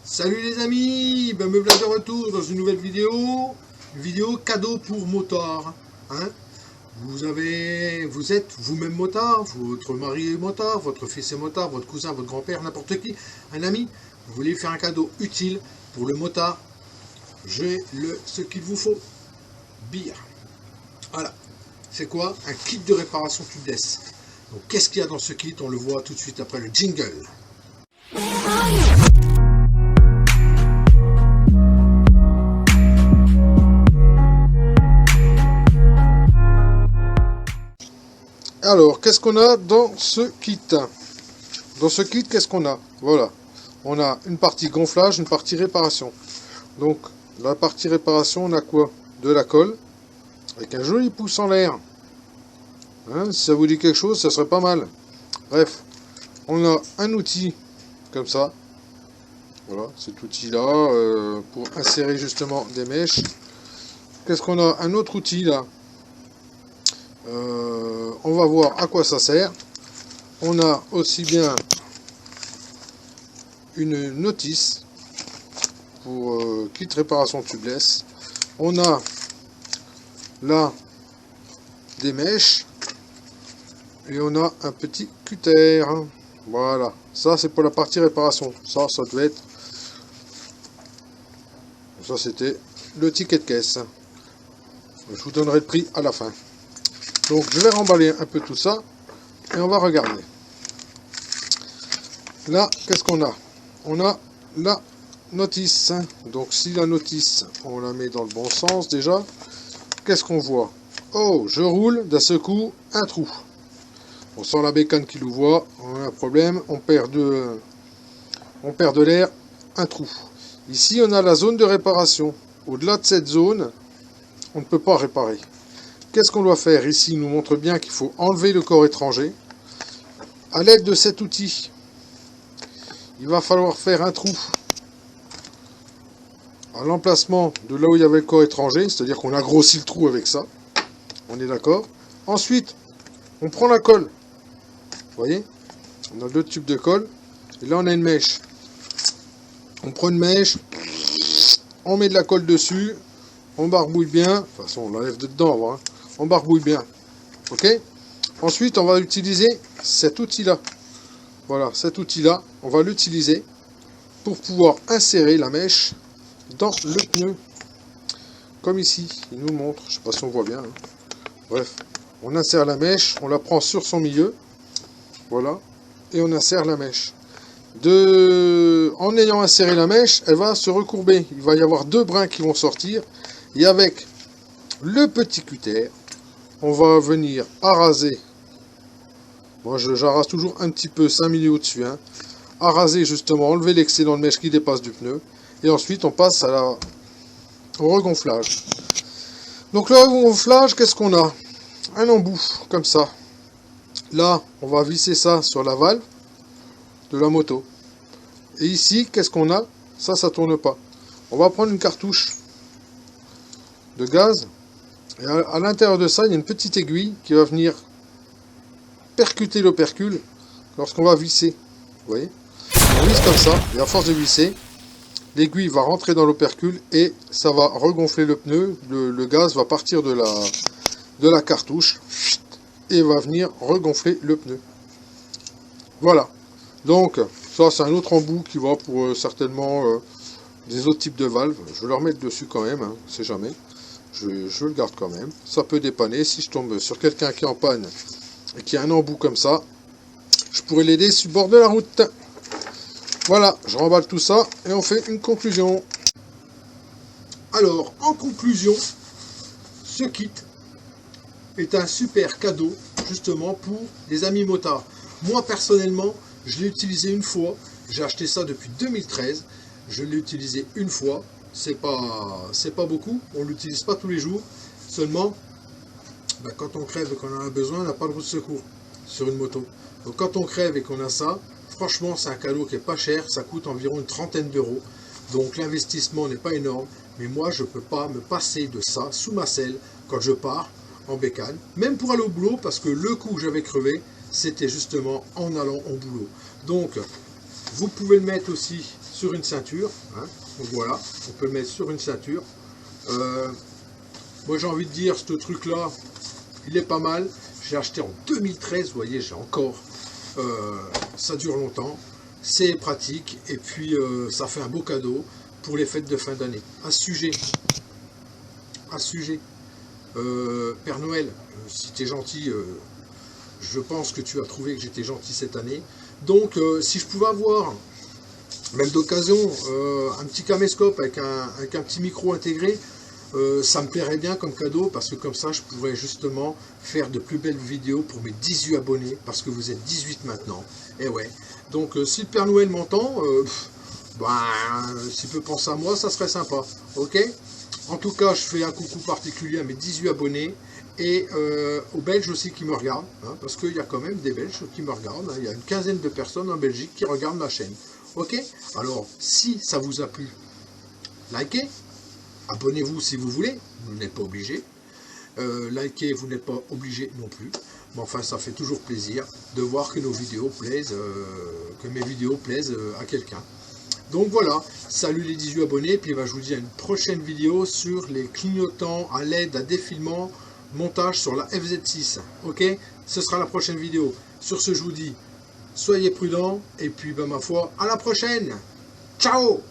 Salut les amis, ben me voilà de retour dans une nouvelle vidéo cadeau pour motard. Hein? Vous êtes vous-même motard, votre mari est motard, votre fils est motard, votre cousin, votre grand-père, n'importe qui, un ami. Vous voulez faire un cadeau utile pour le motard, j'ai ce qu'il vous faut. Bière. Voilà. C'est quoi? Un kit de réparation tubeless. Donc qu'est-ce qu'il y a dans ce kit? On le voit tout de suite après le jingle. Alors, qu'est-ce qu'on a dans ce kit? Dans ce kit, qu'est-ce qu'on a? Voilà. On a une partie gonflage, une partie réparation. Donc, la partie réparation, on a quoi? De la colle, avec un joli pouce en l'air. Hein, si ça vous dit quelque chose, ça serait pas mal. Bref, on a un outil, comme ça. Voilà, cet outil-là, pour insérer justement des mèches. Qu'est-ce qu'on a? Un autre outil, là. On va voir à quoi ça sert. On a aussi bien une notice pour kit réparation tubeless. On a là des mèches et on a un petit cutter. Voilà, ça c'est pour la partie réparation. Ça devait être, ça c'était le ticket de caisse. Je vous donnerai le prix à la fin. Donc je vais remballer un peu tout ça et on va regarder. Là, qu'est-ce qu'on a? On a la notice. Donc si la notice, on la met dans le bon sens déjà, qu'est-ce qu'on voit? Oh, je roule, d'un seul coup, un trou. On sent la bécane qui nous voit, on a un problème, on perd de l'air, un trou. Ici, on a la zone de réparation. Au-delà de cette zone, on ne peut pas réparer. Qu'est-ce qu'on doit faire? Ici, il nous montre bien qu'il faut enlever le corps étranger. À l'aide de cet outil, il va falloir faire un trou à l'emplacement de là où il y avait le corps étranger, c'est-à-dire qu'on a grossi le trou avec ça. On est d'accord? Ensuite, on prend la colle. Vous voyez? On a deux tubes de colle. Et là, on a une mèche. On prend une mèche, on met de la colle dessus, on barbouille bien. De toute façon, on l'enlève de dedans, hein. On barbouille bien. Ok? Ensuite, on va utiliser cet outil-là. Voilà, cet outil-là, on va l'utiliser pour pouvoir insérer la mèche dans le pneu. Comme ici, il nous montre. Je ne sais pas si on voit bien. Hein. Bref, on insère la mèche, on la prend sur son milieu. Voilà. Et on insère la mèche. En ayant inséré la mèche, elle va se recourber. Il va y avoir deux brins qui vont sortir. Et avec le petit cutter, on va venir araser. Moi, j'arrase toujours un petit peu 5 mm au-dessus. Hein. Araser justement, enlever l'excédent de mèche qui dépasse du pneu. Et ensuite, on passe au regonflage. Donc le regonflage, qu'est-ce qu'on a? Un embout, comme ça. Là, on va visser ça sur la valve de la moto. Et ici, qu'est-ce qu'on a? Ça tourne pas. On va prendre une cartouche de gaz. Et à l'intérieur de ça, il y a une petite aiguille qui va venir percuter l'opercule lorsqu'on va visser. Vous voyez? On visse comme ça, et à force de visser, l'aiguille va rentrer dans l'opercule et ça va regonfler le pneu. Le gaz va partir de la cartouche et va venir regonfler le pneu. Voilà. Donc, ça c'est un autre embout qui va pour certainement des autres types de valves. Je vais le remettre dessus quand même, hein, on sait jamais. Je le garde quand même. Ça peut dépanner. Si je tombe sur quelqu'un qui est en panne et qui a un embout comme ça, je pourrais l'aider sur le bord de la route. Voilà, je remballe tout ça et on fait une conclusion. Alors, en conclusion, ce kit est un super cadeau justement pour les amis motards. Moi personnellement, je l'ai utilisé une fois. J'ai acheté ça depuis 2013. Je l'ai utilisé une fois. C'est pas beaucoup, on l'utilise pas tous les jours, seulement quand on crève et qu'on en a besoin, on n'a pas de roue de secours sur une moto. Donc quand on crève et qu'on a ça, franchement c'est un cadeau qui est pas cher, ça coûte environ une trentaine d'euros, donc l'investissement n'est pas énorme, mais moi je peux pas me passer de ça sous ma selle quand je pars en bécane, même pour aller au boulot, parce que le coup que j'avais crevé, c'était justement en allant au boulot. Donc vous pouvez le mettre aussi sur une ceinture, hein. Donc voilà, on peut le mettre sur une ceinture. Moi j'ai envie de dire, ce truc là, il est pas mal. J'ai acheté en 2013, vous voyez, j'ai encore, ça dure longtemps, c'est pratique, et puis ça fait un beau cadeau pour les fêtes de fin d'année. À ce sujet, Père Noël, si tu es gentil, je pense que tu as trouvé que j'étais gentil cette année. Donc si je pouvais avoir, même d'occasion, un petit caméscope avec un petit micro intégré, ça me plairait bien comme cadeau, parce que comme ça je pourrais justement faire de plus belles vidéos pour mes 18 abonnés, parce que vous êtes 18 maintenant. Et ouais, donc si le Père Noël m'entend, s'il peut penser à moi, ça serait sympa, ok? En tout cas, je fais un coucou particulier à mes 18 abonnés, et aux Belges aussi qui me regardent, hein, parce qu'il y a quand même des Belges qui me regardent, hein, il y a une quinzaine de personnes en Belgique qui regardent ma chaîne, ok? Alors, si ça vous a plu, likez, abonnez-vous si vous voulez, vous n'êtes pas obligé. Likez, vous n'êtes pas obligé non plus. Mais enfin, ça fait toujours plaisir de voir que nos vidéos plaisent, que mes vidéos plaisent à quelqu'un. Donc voilà, salut les 18 abonnés, puis je vous dis à une prochaine vidéo sur les clignotants à l'aide d'un défilement, montage sur la FZ6. Ok, ce sera la prochaine vidéo. Sur ce, je vous dis, soyez prudents, et puis ma foi, à la prochaine. Ciao.